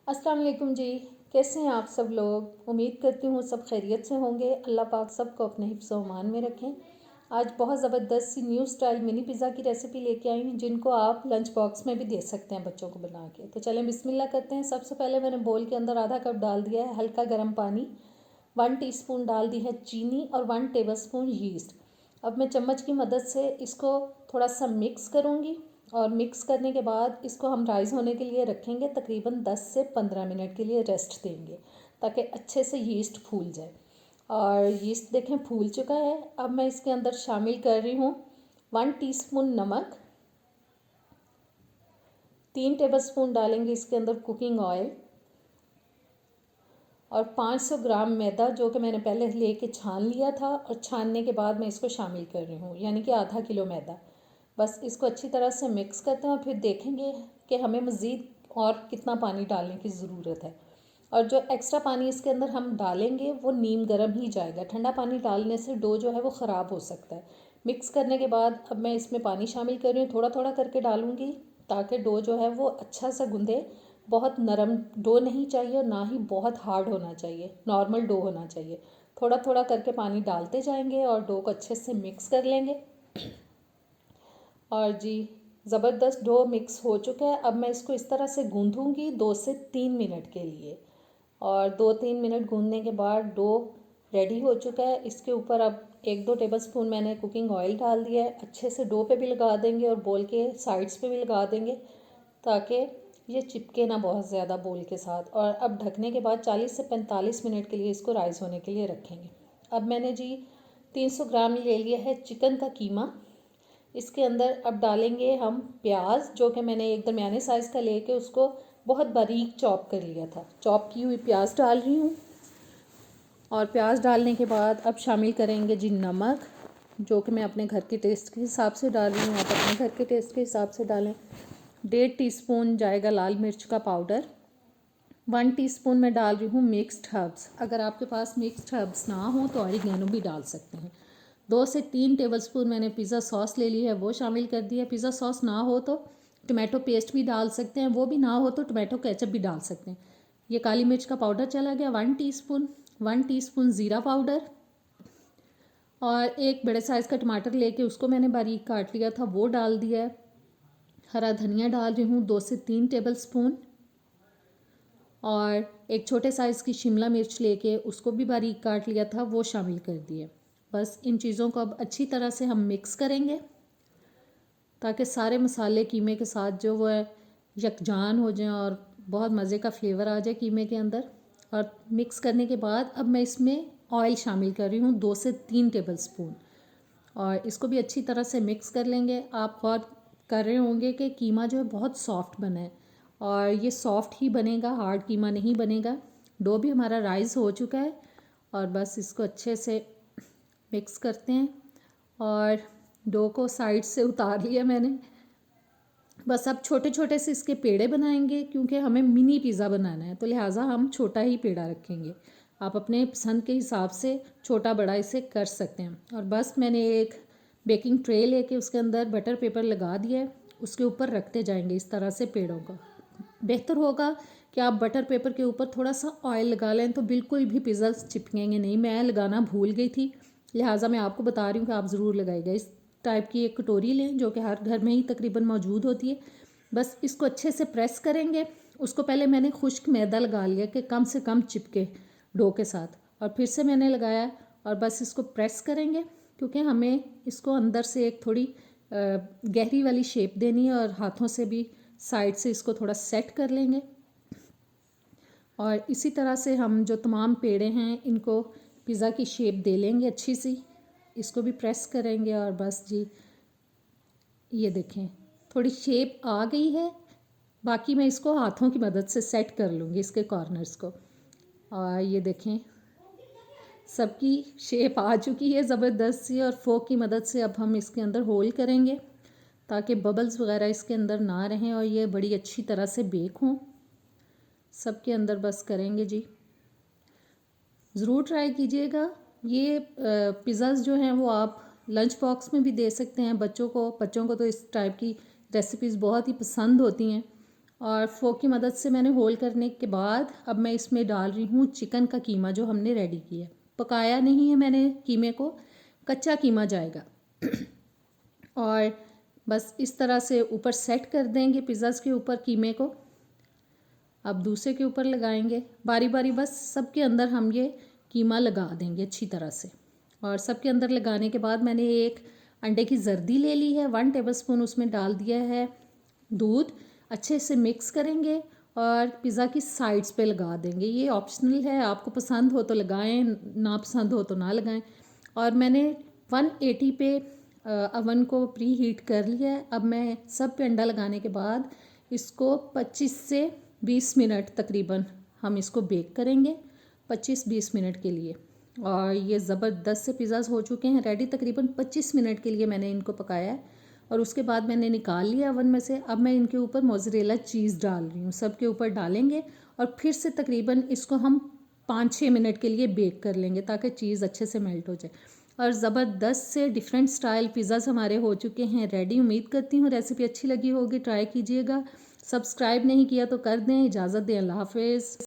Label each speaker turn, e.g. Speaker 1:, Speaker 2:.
Speaker 1: अस्सलाम वालेकुम जी। कैसे हैं आप सब लोग? उम्मीद करती हूँ सब खैरियत से होंगे। अल्लाह पाक सबको अपने हिफ्ज़ व अमान में रखें। आज बहुत ज़बरदस्त सी न्यू स्टाइल मिनी पिज़्ज़ा की रेसिपी लेके आई हूँ, जिनको आप लंच बॉक्स में भी दे सकते हैं बच्चों को बना के। तो चलें बिस्मिल्लाह करते हैं। सबसे पहले मैंने बोल के अंदर आधा कप डाल दिया है हल्का गर्म पानी, 1 टीस्पून डाल दी है चीनी और 1 टेबलस्पून यीस्ट। अब मैं चम्मच की मदद से इसको थोड़ा सा मिक्स करूँगी और मिक्स करने के बाद इसको हम राइज़ होने के लिए रखेंगे। तकरीबन 10 से 15 मिनट के लिए रेस्ट देंगे ताकि अच्छे से यीस्ट फूल जाए। और यीस्ट देखें फूल चुका है। अब मैं इसके अंदर शामिल कर रही हूँ 1 टीस्पून नमक, 3 टेबलस्पून डालेंगे इसके अंदर कुकिंग ऑयल और 500 ग्राम मैदा, जो कि मैंने पहले लेके छान लिया था और छानने के बाद मैं इसको शामिल कर रही हूँ, यानी कि आधा किलो मैदा। बस इसको अच्छी तरह से मिक्स करते हैं और फिर देखेंगे कि हमें मज़ीद और कितना पानी डालने की ज़रूरत है। और जो एक्स्ट्रा पानी इसके अंदर हम डालेंगे वो नीम गर्म ही जाएगा। ठंडा पानी डालने से डो जो है वो ख़राब हो सकता है। मिक्स करने के बाद अब मैं इसमें पानी शामिल कर रही हूँ, थोड़ा थोड़ा करके डालूँगी ताकि डो जो है वो अच्छा सा गूंदे। बहुत नरम डो नहीं चाहिए और ना ही बहुत हार्ड होना चाहिए, नॉर्मल डो होना चाहिए। थोड़ा थोड़ा करके पानी डालते जाएंगे और डो को अच्छे से मिक्स कर लेंगे। और जी ज़बरदस्त डो मिक्स हो चुका है। अब मैं इसको इस तरह से गूंथूंगी 2 से 3 मिनट के लिए। और 2-3 मिनट गूंदने के बाद डो रेडी हो चुका है। इसके ऊपर अब 1-2 टेबलस्पून मैंने कुकिंग ऑयल डाल दिया है। अच्छे से डो पे भी लगा देंगे और बोल के साइड्स पे भी लगा देंगे ताकि ये चिपके ना बहुत ज़्यादा बोल के साथ। और अब ढकने के बाद 40 से 45 मिनट के लिए इसको राइज़ होने के लिए रखेंगे। अब मैंने जी 300 ग्राम ले लिया है चिकन का कीमा। इसके अंदर अब डालेंगे हम प्याज, जो कि मैंने एक दरमियाने साइज़ का लेके उसको बहुत बारीक चॉप कर लिया था। चॉप की हुई प्याज डाल रही हूँ। और प्याज डालने के बाद अब शामिल करेंगे जी नमक, जो कि मैं अपने घर के टेस्ट के हिसाब से डाल रही हूँ, आप अपने घर के टेस्ट के हिसाब से डालें। 1.5 टीस्पून जाएगा लाल मिर्च का पाउडर। 1 टीस्पून मैं डाल रही हूँ मिक्स्ड हर्ब्स। अगर आपके पास मिक्स्ड हर्ब्स ना हो तो ऑरिगेनो भी डाल सकते हैं। 2 से 3 टेबलस्पून मैंने पिज़्ज़ा सॉस ले ली है, वो शामिल कर दिया। पिज़्ज़ा सॉस ना हो तो टमाटो पेस्ट भी डाल सकते हैं, वो भी ना हो तो टमाटो केचप भी डाल सकते हैं। ये काली मिर्च का पाउडर चला गया 1 टीस्पून। 1 टीस्पून ज़ीरा पाउडर और एक बड़े साइज़ का टमाटर लेके उसको मैंने बारीक काट लिया था, वो डाल दिया है। हरा धनिया डाल रही हूँ 2 से 3 टेबलस्पून और एक छोटे साइज़ की शिमला मिर्च लेके उसको भी बारीक काट लिया था, वो शामिल कर दिए। बस इन चीज़ों को अब अच्छी तरह से हम मिक्स करेंगे ताकि सारे मसाले कीमे के साथ जो वो है यकजान हो जाएं और बहुत मज़े का फ्लेवर आ जाए कीमे के अंदर। और मिक्स करने के बाद अब मैं इसमें ऑयल शामिल कर रही हूँ 2 से 3 टेबलस्पून और इसको भी अच्छी तरह से मिक्स कर लेंगे। आप गौर कर रहे होंगे कि कीमा जो है बहुत सॉफ्ट बना है और ये सॉफ्ट ही बनेगा, हार्ड कीमा नहीं बनेगा। डो भी हमारा राइस हो चुका है और बस इसको अच्छे से मिक्स करते हैं और डो को साइड से उतार लिया मैंने। बस अब छोटे छोटे से इसके पेड़े बनाएंगे क्योंकि हमें मिनी पिज़्ज़ा बनाना है, तो लिहाजा हम छोटा ही पेड़ा रखेंगे। आप अपने पसंद के हिसाब से छोटा बड़ा इसे कर सकते हैं। और बस मैंने एक बेकिंग ट्रे लेके उसके अंदर बटर पेपर लगा दिया है, उसके ऊपर रखते जाएंगे इस तरह से पेड़ों का। बेहतर होगा कि आप बटर पेपर के ऊपर थोड़ा सा ऑयल लगा लें तो बिल्कुल भी पिज़्ज़ा चिपकेंगे नहीं। मैं लगाना भूल गई थी, लिहाजा मैं आपको बता रही हूँ कि आप ज़रूर लगाइएगा। इस टाइप की एक कटोरी लें जो कि हर घर में ही तकरीबन मौजूद होती है। बस इसको अच्छे से प्रेस करेंगे। उसको पहले मैंने खुश्क मैदा लगा लिया कि कम से कम चिपके डो के साथ, और फिर से मैंने लगाया और बस इसको प्रेस करेंगे क्योंकि हमें इसको अंदर से एक थोड़ी गहरी वाली शेप देनी है और हाथों से भी साइड से इसको थोड़ा सेट कर लेंगे। और इसी तरह से हम जो तमाम पेड़े हैं इनको पिज़्ज़ा की शेप दे लेंगे अच्छी सी। इसको भी प्रेस करेंगे और बस जी ये देखें थोड़ी शेप आ गई है। बाकी मैं इसको हाथों की मदद से सेट कर लूँगी इसके कॉर्नर्स को। और ये देखें सबकी शेप आ चुकी है ज़बरदस्त सी। और फोक की मदद से अब हम इसके अंदर होल करेंगे ताकि बबल्स वगैरह इसके अंदर ना रहें और ये बड़ी अच्छी तरह से बेक हों। सबके अंदर बस करेंगे जी। ज़रूर ट्राई कीजिएगा। ये पिज़्ज़ाज़ जो हैं वो आप लंच बॉक्स में भी दे सकते हैं बच्चों को तो इस टाइप की रेसिपीज़ बहुत ही पसंद होती हैं। और फोक की मदद से मैंने होल करने के बाद अब मैं इसमें डाल रही हूँ चिकन का कीमा जो हमने रेडी किया है। पकाया नहीं है मैंने कीमे को, कच्चा कीमा जाएगा। और बस इस तरह से ऊपर सेट कर देंगे पिज़्ज़ाज़ के ऊपर कीमे को। अब दूसरे के ऊपर लगाएंगे बारी बारी, बस सबके अंदर हम ये कीमा लगा देंगे अच्छी तरह से। और सबके अंदर लगाने के बाद मैंने एक अंडे की जर्दी ले ली है, 1 टेबलस्पून उसमें डाल दिया है दूध। अच्छे से मिक्स करेंगे और पिज़्ज़ा की साइड्स पे लगा देंगे। ये ऑप्शनल है, आपको पसंद हो तो लगाएं, ना पसंद हो तो ना लगाएं। और मैंने 180 पे अवन को प्री हीट कर लिया है। अब मैं सब पे अंडा लगाने के बाद इसको 25 से 20 मिनट तकरीबन हम इसको बेक करेंगे, 25-20 मिनट के लिए। और ये ज़बरदस्त से पिज़्ज़ाज़ हो चुके हैं रेडी। तकरीबन 25 मिनट के लिए मैंने इनको पकाया है और उसके बाद मैंने निकाल लिया अवन में से। अब मैं इनके ऊपर मोज़रेला चीज़ डाल रही हूँ, सब के ऊपर डालेंगे और फिर से तकरीबन इसको हम 5-6 मिनट के लिए बेक कर लेंगे ताकि चीज़ अच्छे से मेल्ट हो जाए। और ज़बरदस्त से डिफरेंट स्टाइल पिज़्ज़ाज़ हमारे हो चुके हैं रेडी। उम्मीद करती हूँ रेसिपी अच्छी लगी होगी, ट्राई कीजिएगा। सब्सक्राइब नहीं किया तो कर दें। इजाज़त दें, अल्लाह हाफ़िज़।